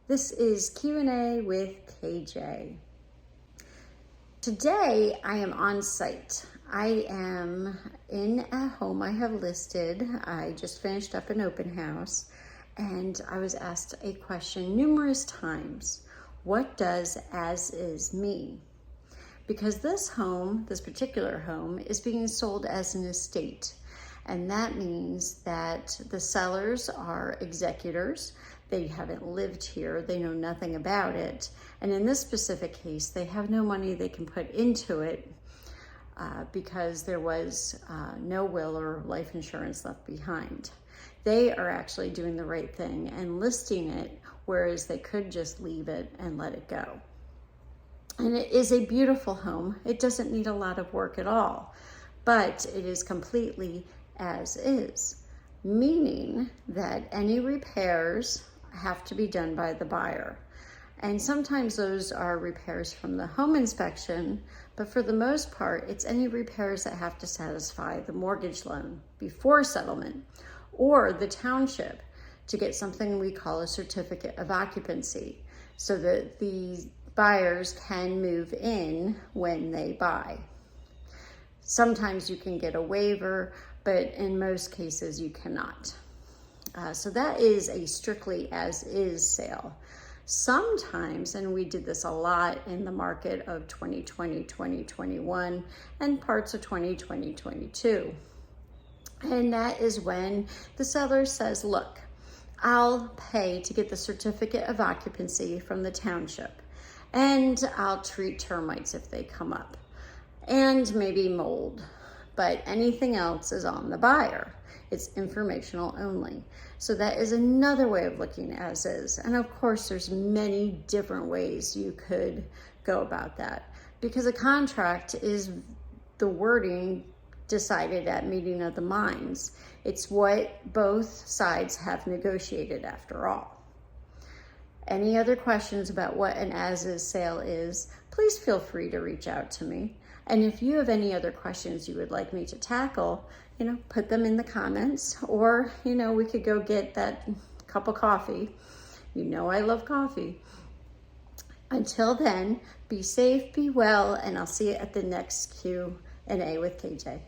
This is Q&A with KJ. Today I am on site. I am in a home I have listed. I just finished up an open house and I was asked a question numerous times. What does as is mean? Because this particular home is being sold as an estate. And that means that the sellers are executors. They haven't lived here. They know nothing about it. And in this specific case, they have no money they can put into it because there was no will or life insurance left behind. They are actually doing the right thing and listing it, whereas they could just leave it and let it go. And it is a beautiful home. It doesn't need a lot of work at all, but it is completely as is, meaning that any repairs have to be done by the buyer. And sometimes those are repairs from the home inspection, but for the most part, it's any repairs that have to satisfy the mortgage loan before settlement or the township to get something we call a certificate of occupancy so that the buyers can move in when they buy. Sometimes you can get a waiver, but in most cases you cannot. So that is a strictly as is sale. Sometimes, and we did this a lot in the market of 2020, 2021, and parts of 2020, 2022. And that is when the seller says, look, I'll pay to get the certificate of occupancy from the township, and I'll treat termites if they come up, and maybe mold, but anything else is on the buyer. It's informational only. So that is another way of looking as is. And of course, there's many different ways you could go about that, because a contract is the wording decided at meeting of the minds. It's what both sides have negotiated after all. Any other questions about what an as-is sale is, please feel free to reach out to me. And if you have any other questions you would like me to tackle, put them in the comments, or, we could go get that cup of coffee. I love coffee. Until then, be safe, be well, and I'll see you at the next Q&A with KJ.